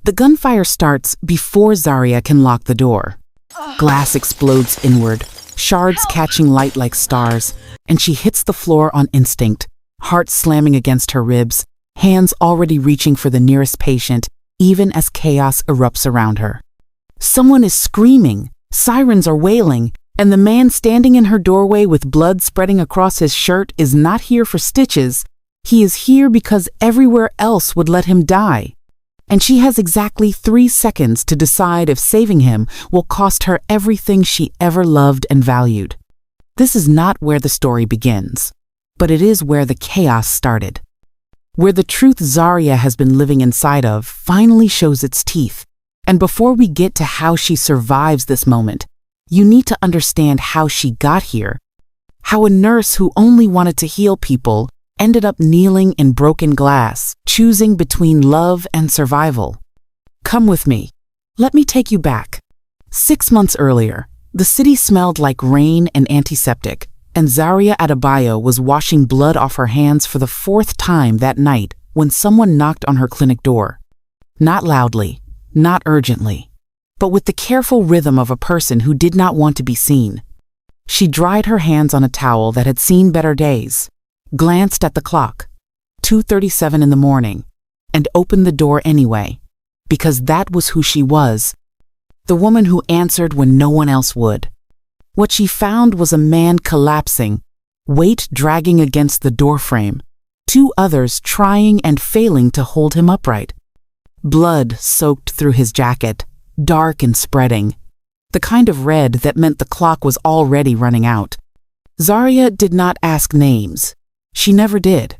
The gunfire starts before Zarya can lock the door. Glass explodes inward, shards catching light like stars, and she hits the floor on instinct, heart slamming against her ribs, hands already reaching for the nearest patient, even as chaos erupts around her. Someone is screaming, sirens are wailing, and the man standing in her doorway with blood spreading across his shirt is not here for stitches. He is here because everywhere else would let him die. And she has exactly 3 seconds to decide if saving him will cost her everything she ever loved and valued. This is not where the story begins, but it is where the chaos started. Where the truth Zarya has been living inside of finally shows its teeth. And before we get to how she survives this moment, you need to understand how she got here. How a nurse who only wanted to heal people ended up kneeling in broken glass, choosing between love and survival. Come with me. Let me take you back. 6 months earlier, the city smelled like rain and antiseptic, and Zarya Adebayo was washing blood off her hands for the 4th time that night when someone knocked on her clinic door. Not loudly, not urgently, but with the careful rhythm of a person who did not want to be seen. She dried her hands on a towel that had seen better days, glanced at the clock, 2:37 in the morning, and opened the door anyway, because that was who she was, the woman who answered when no one else would. What she found was a man collapsing, weight dragging against the doorframe, 2 others trying and failing to hold him upright. Blood soaked through his jacket, dark and spreading, the kind of red that meant the clock was already running out. Zarya did not ask names. She never did.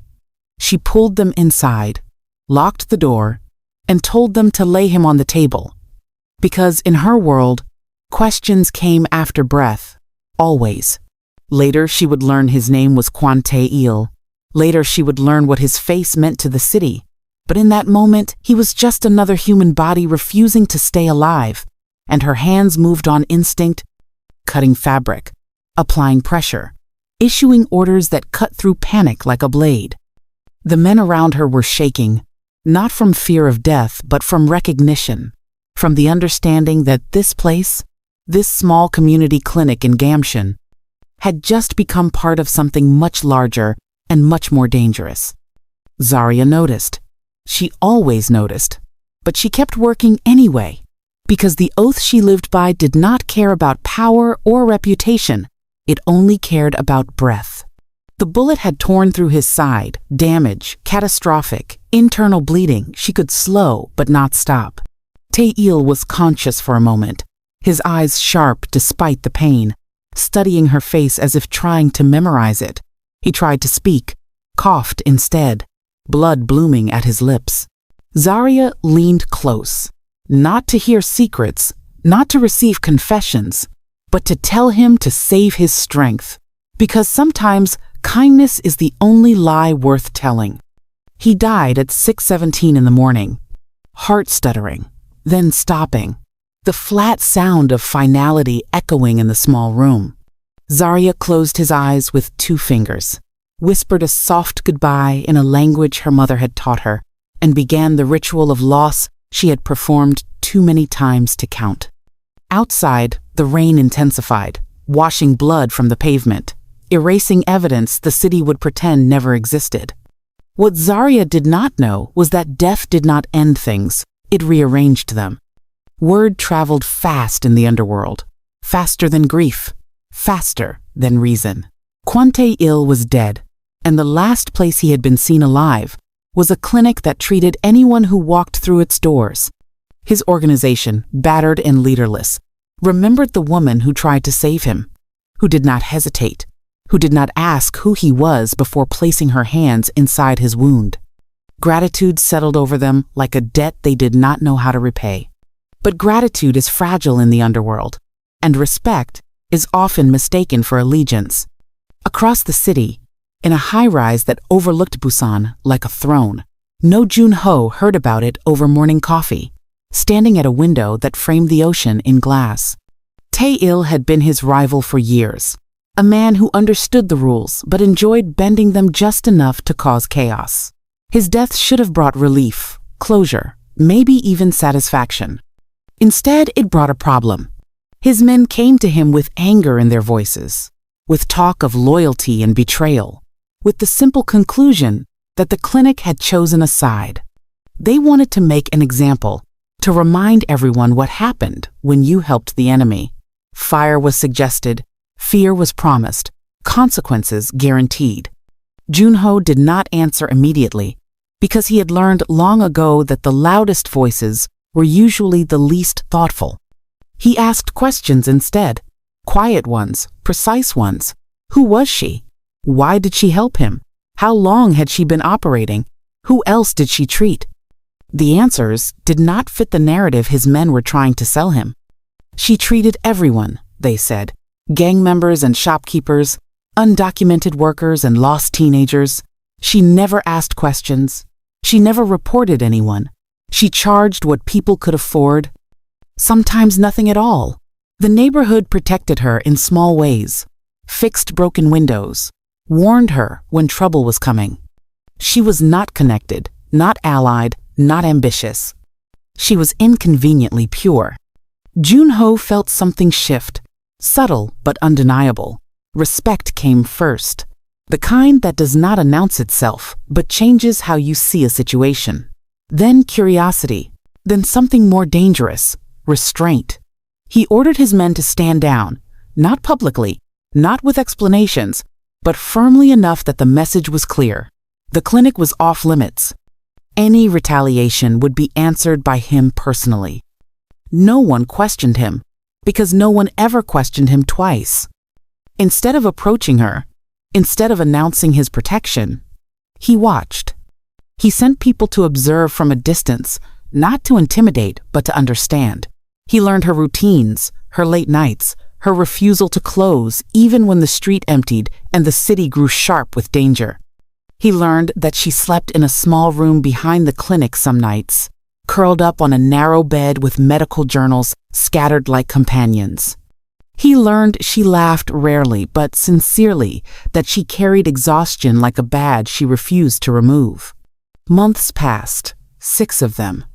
She pulled them inside, locked the door, and told them to lay him on the table. Because in her world, questions came after breath, always. Later she would learn his name was Kwon Tae-il. Later she would learn what his face meant to the city. But in that moment, he was just another human body refusing to stay alive, and her hands moved on instinct, cutting fabric, applying pressure, issuing orders that cut through panic like a blade. The men around her were shaking, not from fear of death, but from recognition, from the understanding that this place, this small community clinic in Gamshan, had just become part of something much larger and much more dangerous. Zarya noticed. She always noticed, but she kept working anyway, because the oath she lived by did not care about power or reputation. It only cared about breath. The bullet had torn through his side, damage, catastrophic, internal bleeding she could slow but not stop. Tae-il was conscious for a moment, his eyes sharp despite the pain, studying her face as if trying to memorize it. He tried to speak, coughed instead, blood blooming at his lips. Zarya leaned close, not to hear secrets, not to receive confessions, but to tell him to save his strength, because sometimes kindness is the only lie worth telling. He died at 6:17 in the morning, heart stuttering, then stopping, the flat sound of finality echoing in the small room. Zarya closed his eyes with 2 fingers, whispered a soft goodbye in a language her mother had taught her, and began the ritual of loss she had performed too many times to count. Outside, the rain intensified, washing blood from the pavement, erasing evidence the city would pretend never existed. What Zarya did not know was that death did not end things, it rearranged them. Word traveled fast in the underworld, faster than grief, faster than reason. Kwon Tae-il was dead, and the last place he had been seen alive was a clinic that treated anyone who walked through its doors. His organization, battered and leaderless, remembered the woman who tried to save him, who did not hesitate, who did not ask who he was before placing her hands inside his wound. Gratitude settled over them like a debt they did not know how to repay. But gratitude is fragile in the underworld, and respect is often mistaken for allegiance. Across the city, in a high-rise that overlooked Busan like a throne, No Jun-ho heard about it over morning coffee, standing at a window that framed the ocean in glass. Tae-il had been his rival for years, a man who understood the rules but enjoyed bending them just enough to cause chaos. His death should have brought relief, closure, maybe even satisfaction. Instead, it brought a problem. His men came to him with anger in their voices, with talk of loyalty and betrayal, with the simple conclusion that the clinic had chosen a side. They wanted to make an example, to remind everyone what happened when you helped the enemy. Fire was suggested, fear was promised, consequences guaranteed. Junho did not answer immediately, because he had learned long ago that the loudest voices were usually the least thoughtful. He asked questions instead, quiet ones, precise ones. Who was she? Why did she help him? How long had she been operating? Who else did she treat? The answers did not fit the narrative his men were trying to sell him. She treated everyone, they said, gang members and shopkeepers, undocumented workers and lost teenagers. She never asked questions. She never reported anyone. She charged what people could afford. Sometimes nothing at all. The neighborhood protected her in small ways, fixed broken windows, warned her when trouble was coming. She was not connected, not allied, not ambitious. She was inconveniently pure. Junho felt something shift, subtle but undeniable. Respect came first, the kind that does not announce itself but changes how you see a situation. Then curiosity, then something more dangerous, restraint. He ordered his men to stand down, not publicly, not with explanations, but firmly enough that the message was clear. The clinic was off limits. Any retaliation would be answered by him personally. No one questioned him, because no one ever questioned him twice. Instead of approaching her, instead of announcing his protection, he watched. He sent people to observe from a distance, not to intimidate, but to understand. He learned her routines, her late nights, her refusal to close even when the street emptied and the city grew sharp with danger. He learned that she slept in a small room behind the clinic some nights, curled up on a narrow bed with medical journals scattered like companions. He learned she laughed rarely but sincerely, that she carried exhaustion like a badge she refused to remove. Months passed, 6 of them,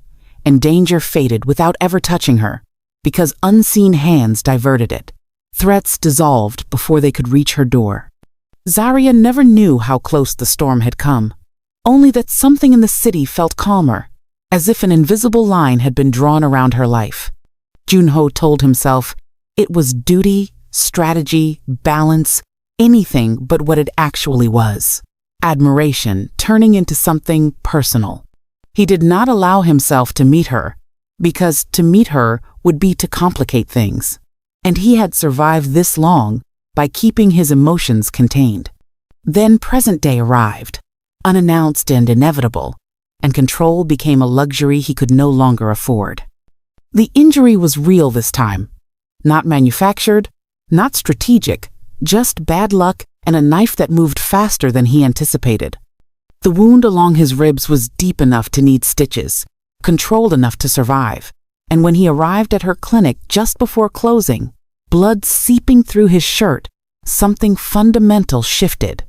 and danger faded without ever touching her, because unseen hands diverted it. Threats dissolved before they could reach her door. Zarya never knew how close the storm had come, only that something in the city felt calmer, as if an invisible line had been drawn around her life. Junho told himself it was duty, strategy, balance, anything but what it actually was. Admiration turning into something personal. He did not allow himself to meet her, because to meet her would be to complicate things. And he had survived this long by keeping his emotions contained. Then present day arrived, unannounced and inevitable, and control became a luxury he could no longer afford. The injury was real this time, not manufactured, not strategic, just bad luck and a knife that moved faster than he anticipated. The wound along his ribs was deep enough to need stitches, controlled enough to survive, and when he arrived at her clinic just before closing, blood seeping through his shirt, something fundamental shifted.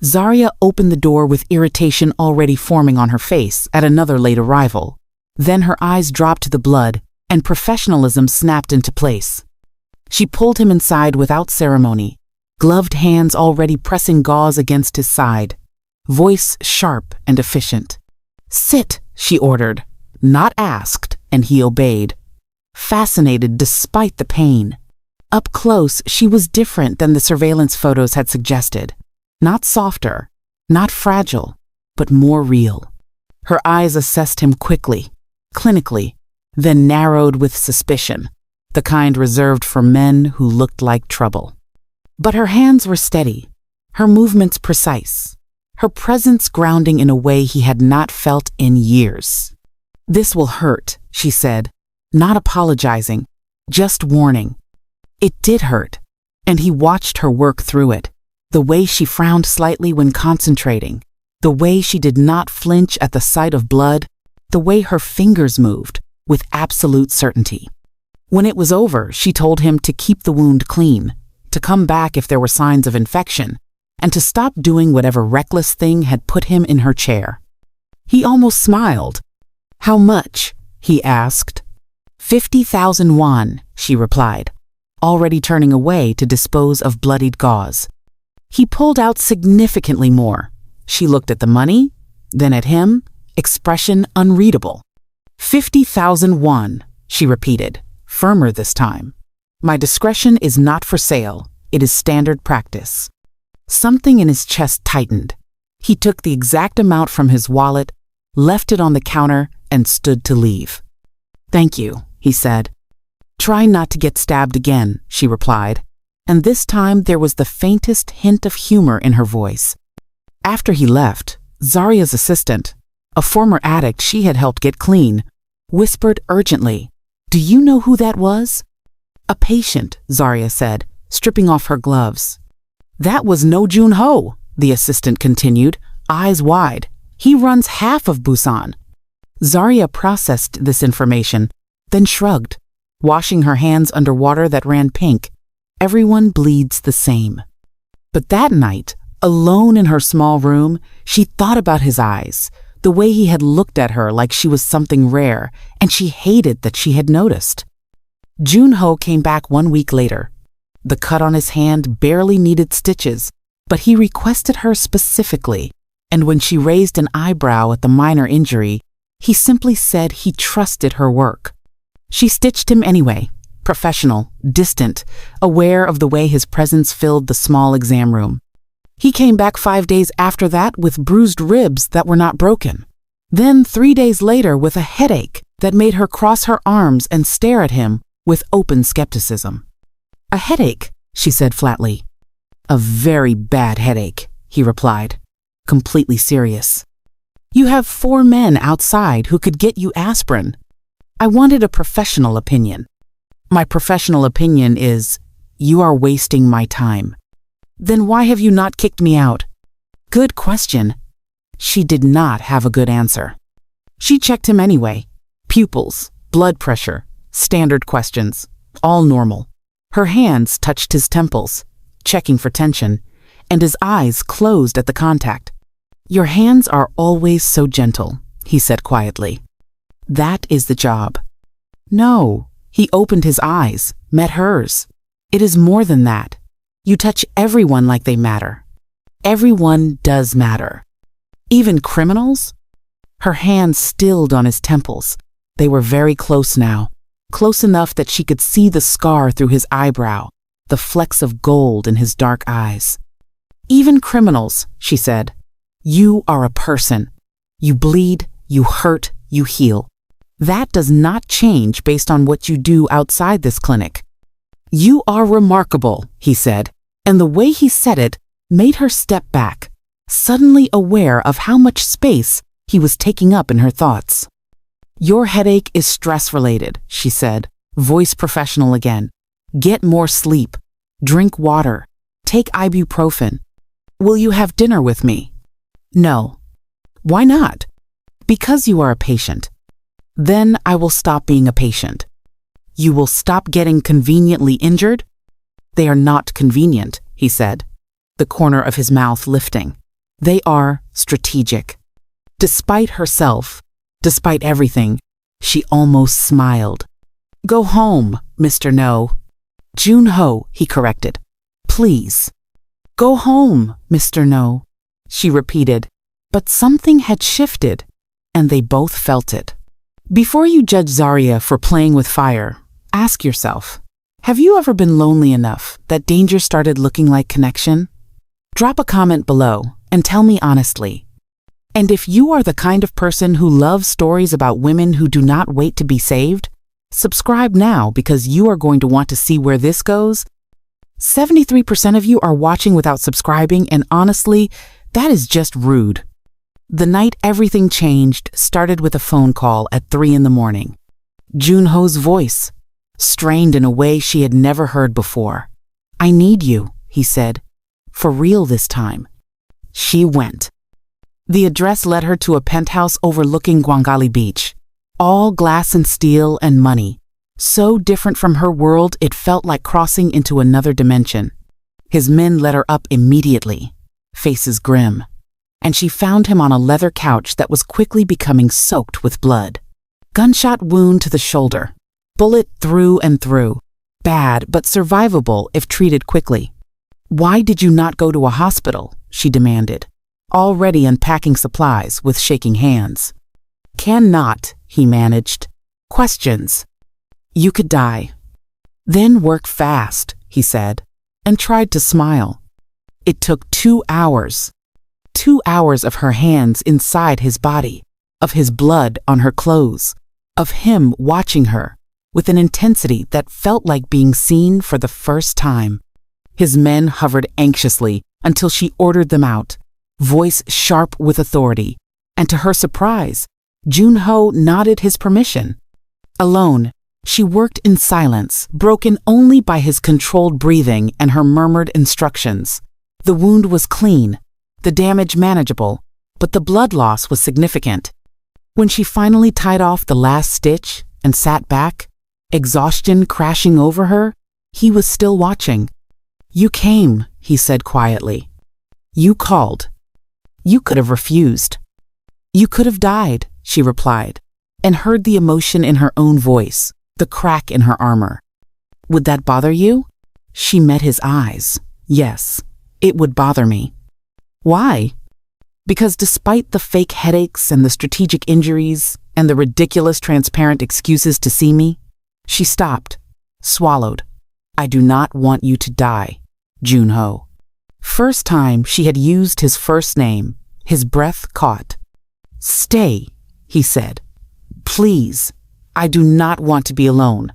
Zarya opened the door with irritation already forming on her face at another late arrival. Then her eyes dropped to the blood, and professionalism snapped into place. She pulled him inside without ceremony, gloved hands already pressing gauze against his side, voice sharp and efficient. "Sit," she ordered, not asked, and he obeyed, fascinated despite the pain. Up close, she was different than the surveillance photos had suggested. Not softer, not fragile, but more real. Her eyes assessed him quickly, clinically, then narrowed with suspicion, the kind reserved for men who looked like trouble. But her hands were steady, her movements precise, her presence grounding in a way he had not felt in years. "This will hurt," she said, not apologizing, just warning. It did hurt, and he watched her work through it, the way she frowned slightly when concentrating, the way she did not flinch at the sight of blood, the way her fingers moved with absolute certainty. When it was over, she told him to keep the wound clean, to come back if there were signs of infection, and to stop doing whatever reckless thing had put him in her chair. He almost smiled. How much? He asked. 50,000 won, she replied, already turning away to dispose of bloodied gauze. He pulled out significantly more. She looked at the money, then at him, expression unreadable. 50,000 won, she repeated, firmer this time. My discretion is not for sale, it is standard practice. Something in his chest tightened. He took the exact amount from his wallet, left it on the counter, and stood to leave. Thank you, he said. Try not to get stabbed again, she replied, and this time there was the faintest hint of humor in her voice. After he left, Zaria's assistant, a former addict she had helped get clean, whispered urgently, Do you know who that was? A patient, Zaria said, stripping off her gloves. That was No Jun-ho, the assistant continued, eyes wide. He runs half of Busan. Zaria processed this information, then shrugged, washing her hands under water that ran pink. Everyone bleeds the same. But that night, alone in her small room, she thought about his eyes, the way he had looked at her like she was something rare, and she hated that she had noticed. Jun-ho came back 1 week later. The cut on his hand barely needed stitches, but he requested her specifically, and when she raised an eyebrow at the minor injury, he simply said he trusted her work. She stitched him anyway, professional, distant, aware of the way his presence filled the small exam room. He came back 5 days after that with bruised ribs that were not broken. Then 3 days later with a headache that made her cross her arms and stare at him with open skepticism. A headache, she said flatly. A very bad headache, he replied, completely serious. You have 4 men outside who could get you aspirin. I wanted a professional opinion. My professional opinion is, you are wasting my time. Then why have you not kicked me out? Good question. She did not have a good answer. She checked him anyway. Pupils, blood pressure, standard questions, all normal. Her hands touched his temples, checking for tension, and his eyes closed at the contact. Your hands are always so gentle, he said quietly. That is the job. No, he opened his eyes, met hers. It is more than that. You touch everyone like they matter. Everyone does matter. Even criminals? Her hands stilled on his temples. They were very close now, close enough that she could see the scar through his eyebrow, the flecks of gold in his dark eyes. Even criminals, she said. You are a person. You bleed, you hurt, you heal. That does not change based on what you do outside this clinic. You are remarkable, he said, and the way he said it made her step back, suddenly aware of how much space he was taking up in her thoughts. Your headache is stress-related, she said, voice professional again. Get more sleep. Drink water. Take ibuprofen. Will you have dinner with me? No. Why not? Because you are a patient. Then I will stop being a patient. You will stop getting conveniently injured? They are not convenient, he said, the corner of his mouth lifting. They are strategic. Despite herself, despite everything, she almost smiled. Go home, Mr. No. Jun-ho, he corrected. Please. Go home, Mr. No, she repeated, but something had shifted, and they both felt it. Before you judge Zaria for playing with fire, ask yourself, have you ever been lonely enough that danger started looking like connection? Drop a comment below and tell me honestly. And if you are the kind of person who loves stories about women who do not wait to be saved, subscribe now because you are going to want to see where this goes. 73% of you are watching without subscribing, and honestly, that is just rude. The night everything changed started with a phone call at 3 in the morning. Jun-ho's voice, strained in a way she had never heard before. I need you, he said. For real this time. She went. The address led her to a penthouse overlooking Gwangali Beach. All glass and steel and money. So different from her world it felt like crossing into another dimension. His men led her up immediately, faces grim, and she found him on a leather couch that was quickly becoming soaked with blood. Gunshot wound to the shoulder. Bullet through and through. Bad, but survivable if treated quickly. Why did you not go to a hospital? She demanded, already unpacking supplies with shaking hands. Cannot, he managed. Questions. You could die. Then work fast, he said, and tried to smile. It took 2 hours. 2 hours of her hands inside his body, of his blood on her clothes, of him watching her, with an intensity that felt like being seen for the first time. His men hovered anxiously until she ordered them out, voice sharp with authority, and to her surprise, Junho nodded his permission. Alone, she worked in silence, broken only by his controlled breathing and her murmured instructions. The wound was clean, the damage manageable, but the blood loss was significant. When she finally tied off the last stitch and sat back, exhaustion crashing over her, he was still watching. You came, he said quietly. You called. You could have refused. You could have died, she replied, and heard the emotion in her own voice, the crack in her armor. Would that bother you? She met his eyes. Yes, it would bother me. Why? Because despite the fake headaches and the strategic injuries and the ridiculous transparent excuses to see me, she stopped, swallowed. I do not want you to die, Junho. First time she had used his first name, his breath caught. Stay, he said. Please, I do not want to be alone.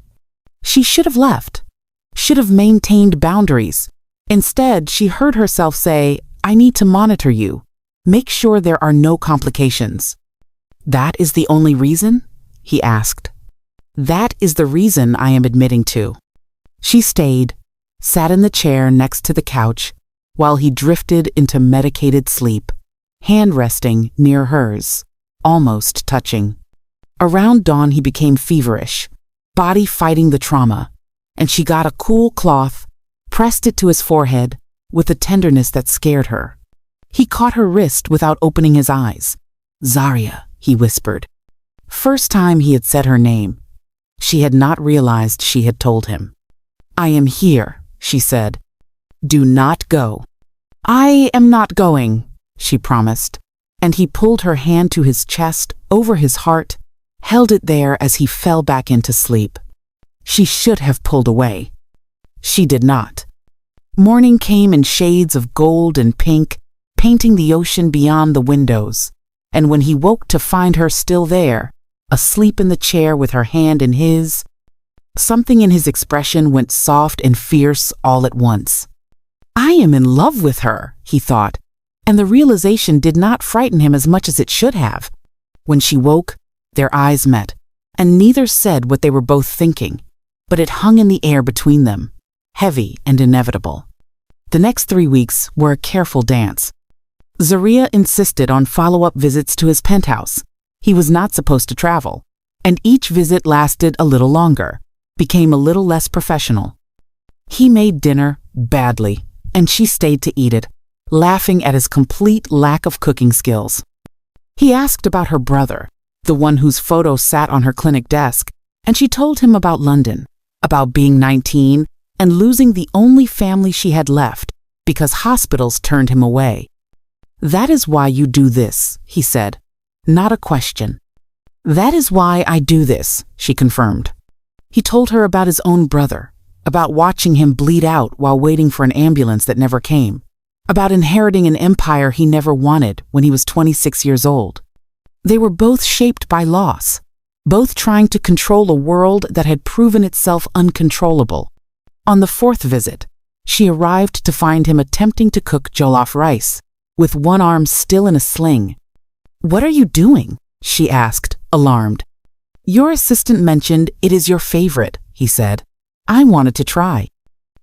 She should have left, should have maintained boundaries. Instead, she heard herself say, I need to monitor you. Make sure there are no complications. That is the only reason? He asked. That is the reason I am admitting to. She stayed, sat in the chair next to the couch, while he drifted into medicated sleep, hand resting near hers, almost touching. Around dawn he became feverish, body fighting the trauma, and she got a cool cloth, pressed it to his forehead, with a tenderness that scared her. He caught her wrist without opening his eyes. Zarya, he whispered. First time he had said her name. She had not realized she had told him. I am here, she said. Do not go. I am not going, she promised, and he pulled her hand to his chest, over his heart, held it there as he fell back into sleep. She should have pulled away. She did not. Morning came in shades of gold and pink, painting the ocean beyond the windows, and when he woke to find her still there, asleep in the chair with her hand in his, something in his expression went soft and fierce all at once. I am in love with her, he thought, and the realization did not frighten him as much as it should have. When she woke, their eyes met, and neither said what they were both thinking, but it hung in the air between them, heavy and inevitable. The next 3 weeks were a careful dance. Zarya insisted on follow-up visits to his penthouse. He was not supposed to travel, and each visit lasted a little longer, became a little less professional. He made dinner badly, and she stayed to eat it, laughing at his complete lack of cooking skills. He asked about her brother, the one whose photo sat on her clinic desk, and she told him about London, about being 19 and losing the only family she had left because hospitals turned him away. That is why you do this, he said, not a question. That is why I do this, she confirmed. He told her about his own brother, about watching him bleed out while waiting for an ambulance that never came, about inheriting an empire he never wanted when he was 26 years old. They were both shaped by loss, both trying to control a world that had proven itself uncontrollable. On the 4th visit, she arrived to find him attempting to cook jollof rice, with one arm still in a sling. What are you doing? She asked, alarmed. Your assistant mentioned it is your favorite, he said. I wanted to try.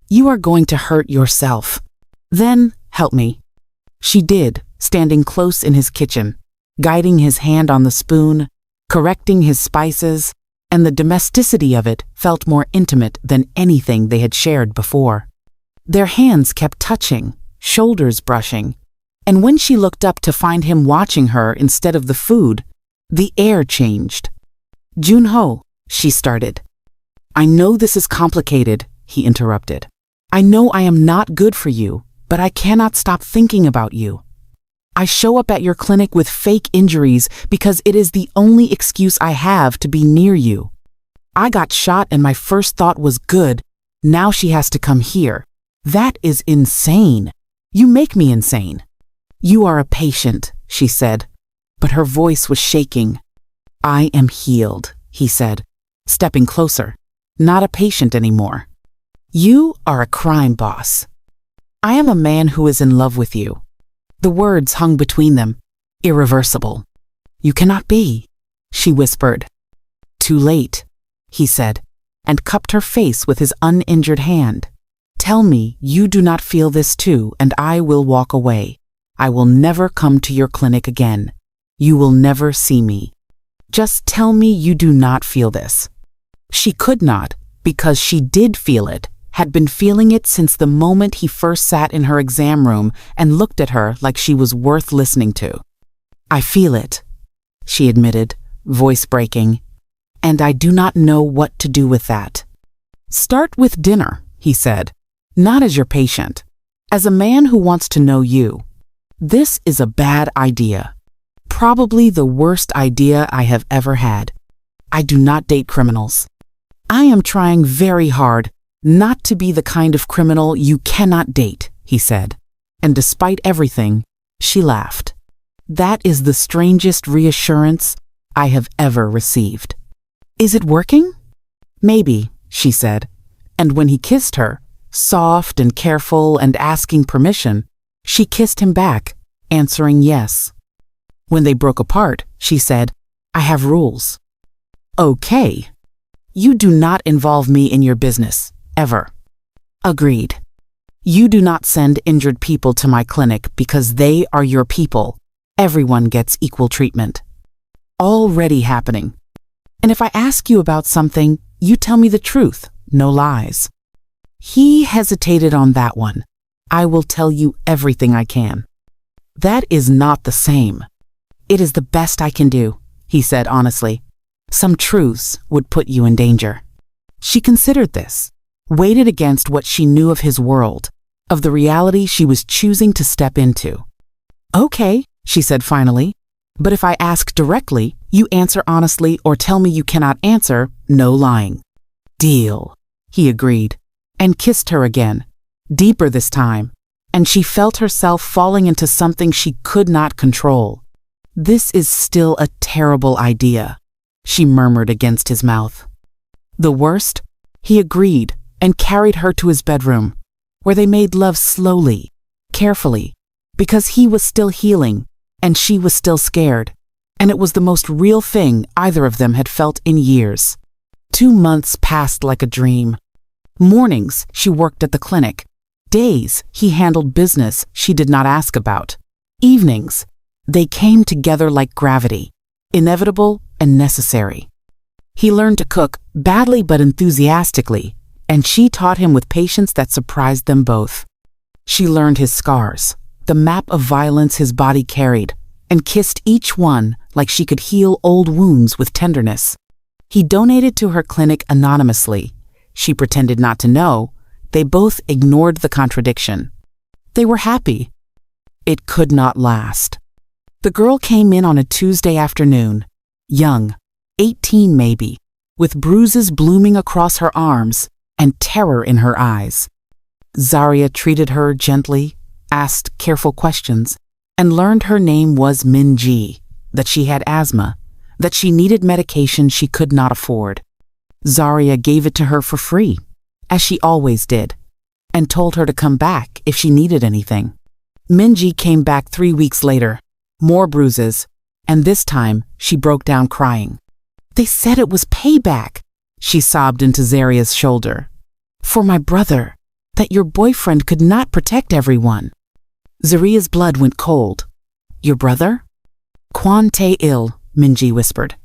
You are going to hurt yourself. Then, help me. She did, standing close in his kitchen, guiding his hand on the spoon, correcting his spices, and the domesticity of it felt more intimate than anything they had shared before. Their hands kept touching, shoulders brushing, and when she looked up to find him watching her instead of the food, the air changed. Junho, she started. I know this is complicated, he interrupted. I know I am not good for you, but I cannot stop thinking about you. I show up at your clinic with fake injuries because it is the only excuse I have to be near you. I got shot and my first thought was good. Now she has to come here. That is insane. You make me insane. You are a patient, she said, but her voice was shaking. I am healed, he said, stepping closer. Not a patient anymore. You are a crime boss. I am a man who is in love with you. The words hung between them, irreversible. You cannot be, she whispered. Too late, he said, and cupped her face with his uninjured hand. Tell me you do not feel this too, and I will walk away. I will never come to your clinic again. You will never see me. Just tell me you do not feel this. She could not, because she did feel it, had been feeling it since the moment he first sat in her exam room and looked at her like she was worth listening to. I feel it, she admitted, voice breaking, and I do not know what to do with that. Start with dinner, he said, not as your patient, as a man who wants to know you. This is a bad idea. Probably the worst idea I have ever had. I do not date criminals. I am trying very hard not to be the kind of criminal you cannot date, he said. And despite everything, she laughed. That is the strangest reassurance I have ever received. Is it working? Maybe, she said. And when he kissed her, soft and careful and asking permission, she kissed him back, answering yes. When they broke apart, she said, I have rules. Okay. You do not involve me in your business, ever. Agreed. You do not send injured people to my clinic because they are your people. Everyone gets equal treatment. Already happening. And if I ask you about something, you tell me the truth, no lies. He hesitated on that one. I will tell you everything I can. That is not the same. It is the best I can do, he said honestly. Some truths would put you in danger. She considered this, weighed it against what she knew of his world, of the reality she was choosing to step into. Okay, she said finally, but if I ask directly, you answer honestly or tell me you cannot answer, no lying. Deal, he agreed, and kissed her again, deeper this time, and she felt herself falling into something she could not control. This is still a terrible idea, she murmured against his mouth. The worst? He agreed and carried her to his bedroom, where they made love slowly, carefully, because he was still healing and she was still scared, and it was the most real thing either of them had felt in years. 2 months passed like a dream. Mornings, she worked at the clinic. Days, he handled business she did not ask about. Evenings, they came together like gravity, inevitable and necessary. He learned to cook, badly but enthusiastically, and she taught him with patience that surprised them both. She learned his scars, the map of violence his body carried, and kissed each one like she could heal old wounds with tenderness. He donated to her clinic anonymously. She pretended not to know. They both ignored the contradiction. They were happy. It could not last. The girl came in on a Tuesday afternoon, young, 18 maybe, with bruises blooming across her arms and terror in her eyes. Zarya treated her gently, asked careful questions, and learned her name was Min-ji, that she had asthma, that she needed medication she could not afford. Zarya gave it to her for free, as she always did, and told her to come back if she needed anything. Min-ji came back 3 weeks later, more bruises, and this time she broke down crying. They said it was payback, she sobbed into Zarya's shoulder. For my brother, that your boyfriend could not protect everyone. Zarya's blood went cold. Your brother? Kwon Tae-il, Min-ji whispered.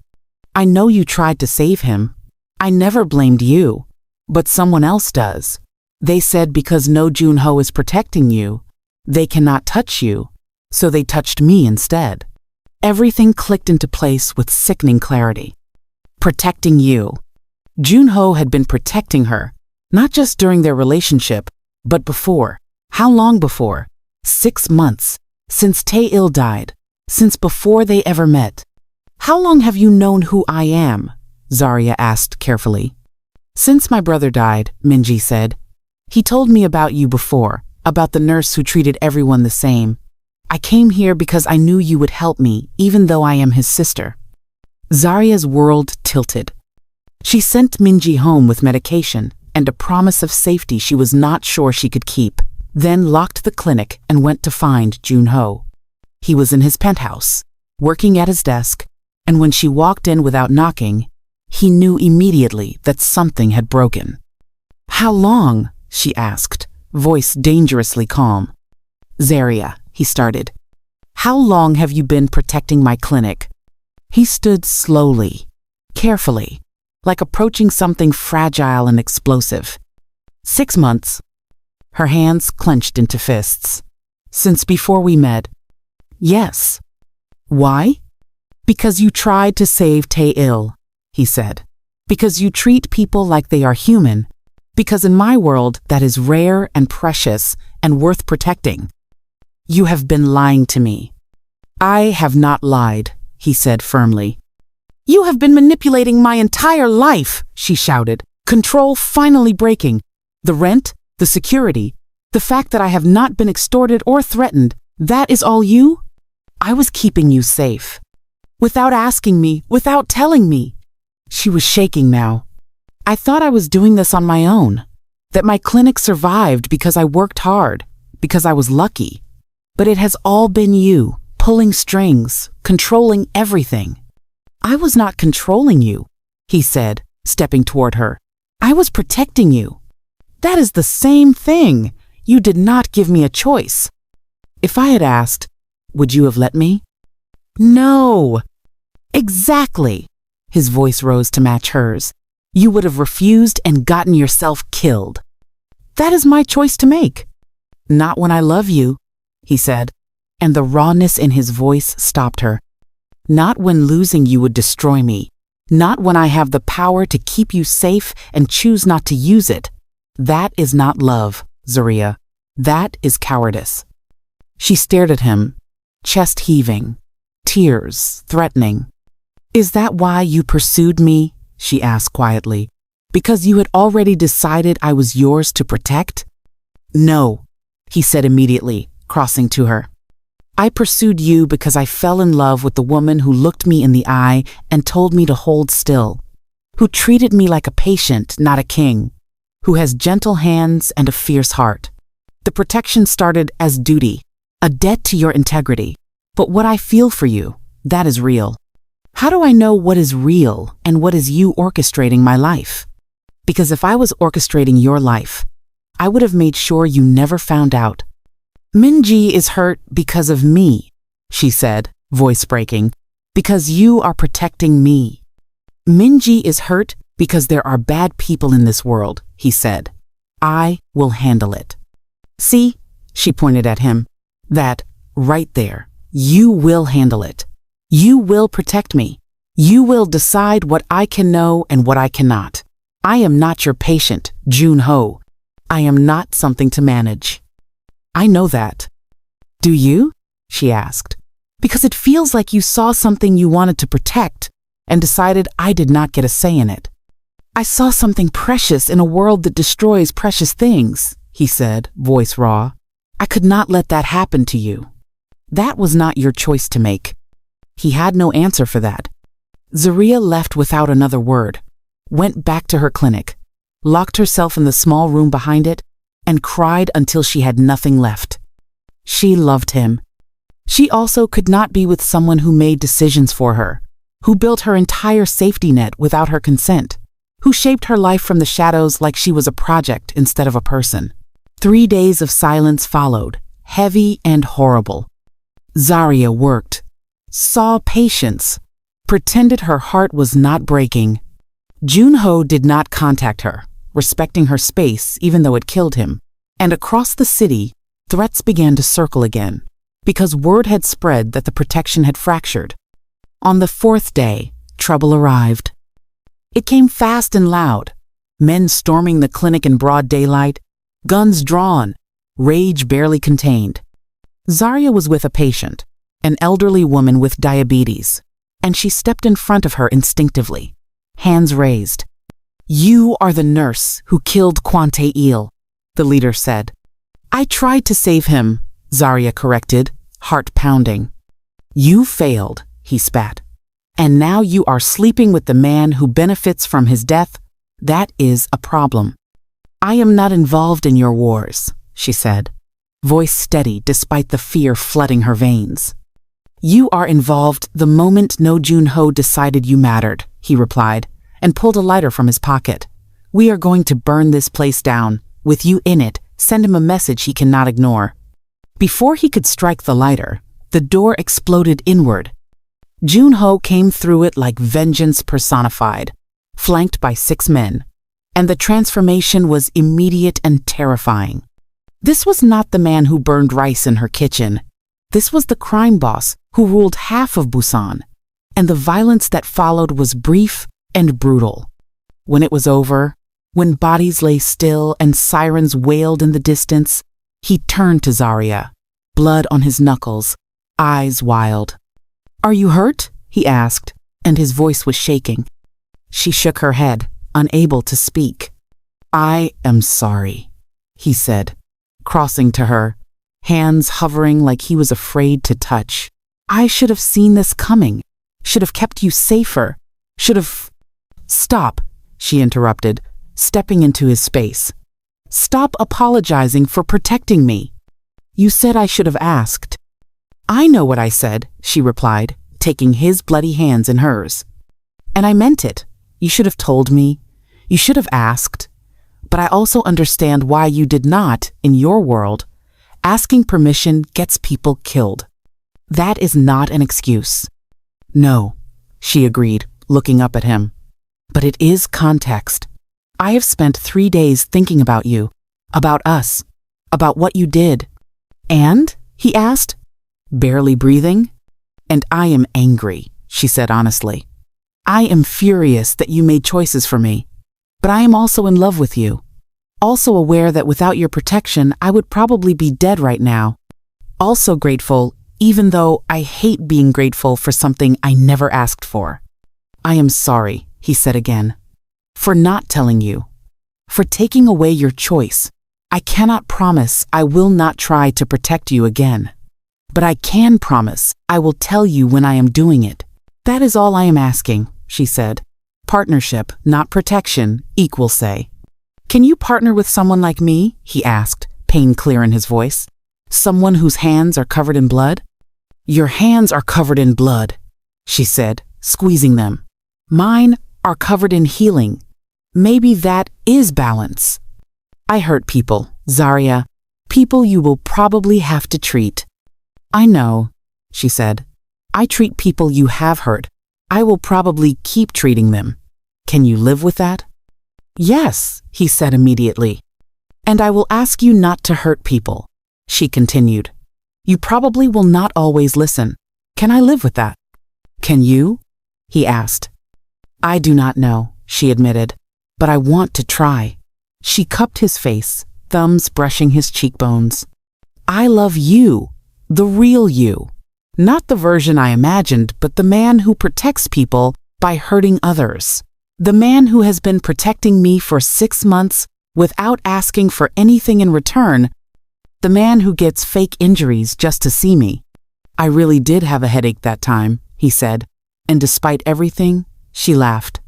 I know you tried to save him. I never blamed you, but someone else does. They said because No Junho is protecting you, they cannot touch you, so they touched me instead. Everything clicked into place with sickening clarity. Protecting you. Junho had been protecting her, not just during their relationship, but before. How long before? 6 months. Since Tae-il died. Since before they ever met. How long have you known who I am? Zarya asked carefully. Since my brother died, Minji said. He told me about you before, about the nurse who treated everyone the same. I came here because I knew you would help me, even though I am his sister. Zarya's world tilted. She sent Minji home with medication and a promise of safety she was not sure she could keep, then locked the clinic and went to find Junho. He was in his penthouse, working at his desk, and when she walked in without knocking, he knew immediately that something had broken. How long? She asked, voice dangerously calm. Zarya, he started. How long have you been protecting my clinic? He stood slowly, carefully, like approaching something fragile and explosive. 6 months. Her hands clenched into fists. Since before we met. Yes. Why? Because you tried to save Tae-il, he said. Because you treat people like they are human. Because in my world that is rare and precious and worth protecting. You have been lying to me. I have not lied, he said firmly. You have been manipulating my entire life, she shouted, control finally breaking. The rent, the security, the fact that I have not been extorted or threatened, that is all you? I was keeping you safe. Without asking me, without telling me. She was shaking now. I thought I was doing this on my own, that my clinic survived because I worked hard, because I was lucky. But it has all been you, pulling strings, controlling everything. I was not controlling you, he said, stepping toward her. I was protecting you. That is the same thing. You did not give me a choice. If I had asked, would you have let me? No. Exactly. His voice rose to match hers. You would have refused and gotten yourself killed. That is my choice to make. Not when I love you, he said, and the rawness in his voice stopped her. Not when losing you would destroy me. Not when I have the power to keep you safe and choose not to use it. That is not love, Zarya. That is cowardice. She stared at him, chest heaving, tears threatening. Is that why you pursued me? She asked quietly. Because you had already decided I was yours to protect? No, he said immediately, crossing to her. I pursued you because I fell in love with the woman who looked me in the eye and told me to hold still, who treated me like a patient, not a king, who has gentle hands and a fierce heart. The protection started as duty, a debt to your integrity. But what I feel for you, that is real. How do I know what is real and what is you orchestrating my life? Because if I was orchestrating your life, I would have made sure you never found out. Minji is hurt because of me, she said, voice breaking, because you are protecting me. Minji is hurt because there are bad people in this world, he said. I will handle it. See, she pointed at him, that, right there, you will handle it. You will protect me. You will decide what I can know and what I cannot. I am not your patient, Junho. I am not something to manage. I know that. Do you? She asked. Because it feels like you saw something you wanted to protect and decided I did not get a say in it. I saw something precious in a world that destroys precious things, he said, voice raw. I could not let that happen to you. That was not your choice to make. He had no answer for that. Zarya left without another word, went back to her clinic, locked herself in the small room behind it, and cried until she had nothing left. She loved him. She also could not be with someone who made decisions for her, who built her entire safety net without her consent, who shaped her life from the shadows like she was a project instead of a person. 3 days of silence followed, heavy and horrible. Zarya worked, saw patience, pretended her heart was not breaking. Junho did not contact her, respecting her space even though it killed him. And across the city, threats began to circle again, because word had spread that the protection had fractured. On the 4th day, trouble arrived. It came fast and loud. Men storming the clinic in broad daylight, guns drawn, rage barely contained. Zarya was with a patient, an elderly woman with diabetes, and she stepped in front of her instinctively, hands raised. "You are the nurse who killed Kwante-il," the leader said. "I tried to save him," Zarya corrected, heart pounding. "You failed," he spat. "And now you are sleeping with the man who benefits from his death. That is a problem." "I am not involved in your wars," she said, voice steady despite the fear flooding her veins. "You are involved the moment No Jun-ho decided you mattered," he replied, and pulled a lighter from his pocket. "We are going to burn this place down. With you in it, send him a message he cannot ignore." Before he could strike the lighter, the door exploded inward. Jun-ho came through it like vengeance personified, flanked by 6 men, and the transformation was immediate and terrifying. This was not the man who burned rice in her kitchen. This was the crime boss who ruled half of Busan, and the violence that followed was brief and brutal. When it was over, when bodies lay still and sirens wailed in the distance, he turned to Zarya, blood on his knuckles, eyes wild. "Are you hurt?" he asked, and his voice was shaking. She shook her head, unable to speak. "I am sorry," he said, crossing to her, hands hovering like he was afraid to touch. "I should have seen this coming, should have kept you safer, should have—" "Stop," she interrupted, stepping into his space. "Stop apologizing for protecting me. You said I should have asked." "I know what I said," she replied, taking his bloody hands in hers. "And I meant it. You should have told me. You should have asked. But I also understand why you did not, in your world. Asking permission gets people killed. That is not an excuse." "No," she agreed, looking up at him. "But it is context. I have spent 3 days thinking about you, about us, about what you did." "And?" he asked, barely breathing. "And I am angry," she said honestly. "I am furious that you made choices for me. But I am also in love with you. Also aware that without your protection, I would probably be dead right now. Also grateful, even though I hate being grateful for something I never asked for. I am sorry," he said again, "for not telling you, for taking away your choice. I cannot promise I will not try to protect you again. But I can promise I will tell you when I am doing it. That is all I am asking," she said. "Partnership, not protection, equal say." "Can you partner with someone like me?" he asked, pain clear in his voice. "Someone whose hands are covered in blood?" "Your hands are covered in blood," she said, squeezing them. "Mine are covered in healing. Maybe that is balance." "I hurt people, Zarya, people you will probably have to treat." "I know," she said. "I treat people you have hurt. I will probably keep treating them. Can you live with that?" "Yes," he said immediately. "And I will ask you not to hurt people," she continued. "You probably will not always listen. Can I live with that?" "Can you?" he asked. "I do not know," she admitted, "but I want to try." She cupped his face, thumbs brushing his cheekbones. "I love you, the real you. Not the version I imagined, but the man who protects people by hurting others. The man who has been protecting me for 6 months without asking for anything in return. The man who gets fake injuries just to see me." "I really did have a headache that time," he said, and despite everything, she laughed.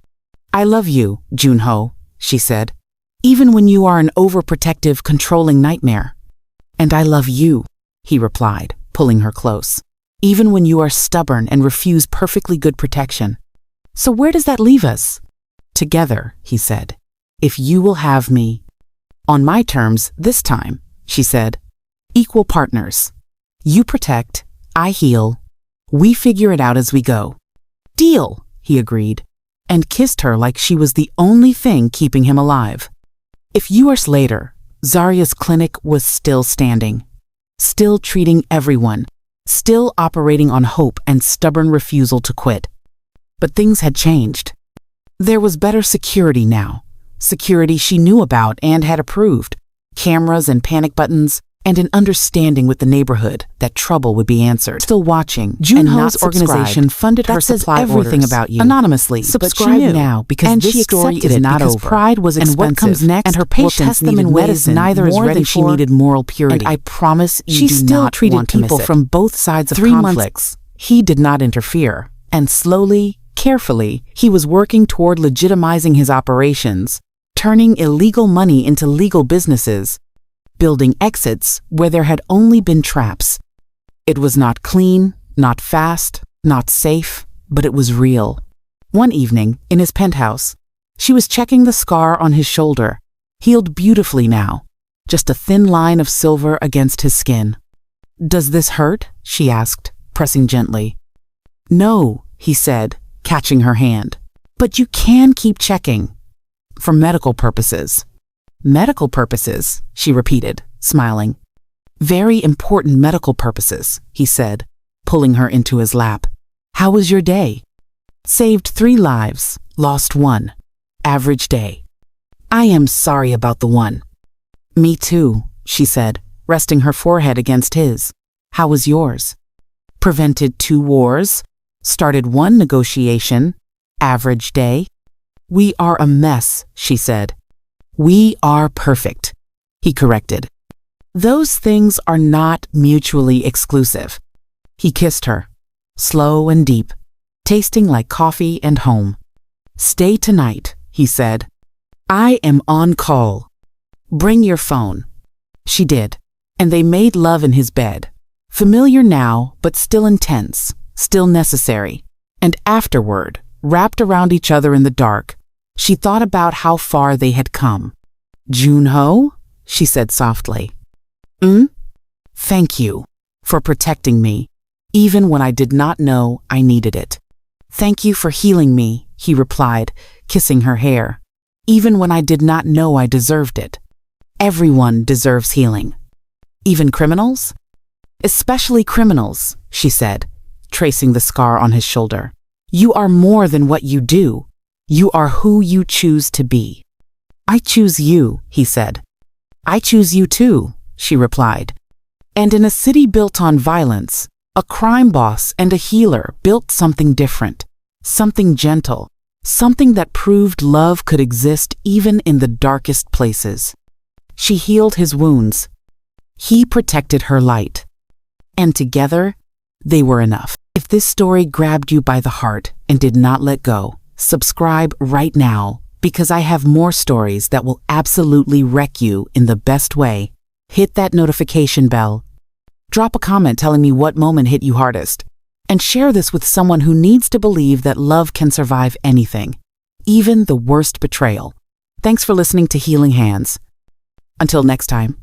"I love you, Jun-ho," she said, "even when you are an overprotective, controlling nightmare." "And I love you," he replied, pulling her close, "even when you are stubborn and refuse perfectly good protection. So where does that leave us?" "Together," he said, "if you will have me." "On my terms this time," she said. "Equal partners. You protect, I heal. We figure it out as we go." "Deal," he agreed, and kissed her like she was the only thing keeping him alive. A few hours later, Zarya's clinic was still standing, still treating everyone, still operating on hope and stubborn refusal to quit. But things had changed. There was better security now. Security she knew about and had approved. Cameras and panic buttons, and an understanding with the neighborhood that trouble would be answered. Still watching, Junho's organization funded her supply everything orders about you anonymously. Subscribe now because and this story is not over. Pride was expensive, and what comes next, and her patience needed medicine neither is ready she needed moral purity. And I promise you she still treated people from both sides of conflicts. He did not interfere, and slowly, carefully, he was working toward legitimizing his operations, turning illegal money into legal businesses, building exits where there had only been traps. It was not clean, not fast, not safe, but it was real. One evening, in his penthouse, she was checking the scar on his shoulder, healed beautifully now, just a thin line of silver against his skin. "Does this hurt?" she asked, pressing gently. "No," he said, catching her hand. "But you can keep checking. For medical purposes." "Medical purposes," she repeated, smiling. "Very important medical purposes," he said, pulling her into his lap. "How was your day?" "Saved 3 lives, lost 1. Average day." "I am sorry about the one." "Me too," she said, resting her forehead against his. "How was yours?" "Prevented 2 wars, started 1 negotiation, average day." "We are a mess," she said. "We are perfect," he corrected. "Those things are not mutually exclusive." He kissed her, slow and deep, tasting like coffee and home. "Stay tonight," he said. "I am on call. Bring your phone." She did, and they made love in his bed. Familiar now, but still intense, still necessary. And afterward, wrapped around each other in the dark, she thought about how far they had come. "Junho," she said softly. Thank you for protecting me, even when I did not know I needed it." "Thank you for healing me," he replied, kissing her hair, "even when I did not know I deserved it." "Everyone deserves healing." "Even criminals?" "Especially criminals," she said, tracing the scar on his shoulder. "You are more than what you do. You are who you choose to be." "I choose you," he said. "I choose you too," she replied. And in a city built on violence, a crime boss and a healer built something different, something gentle, something that proved love could exist even in the darkest places. She healed his wounds. He protected her light. And together, they were enough. If this story grabbed you by the heart and did not let go, subscribe right now, because I have more stories that will absolutely wreck you in the best way. Hit that notification bell. Drop a comment telling me what moment hit you hardest. And share this with someone who needs to believe that love can survive anything, even the worst betrayal. Thanks for listening to Healing Hands. Until next time.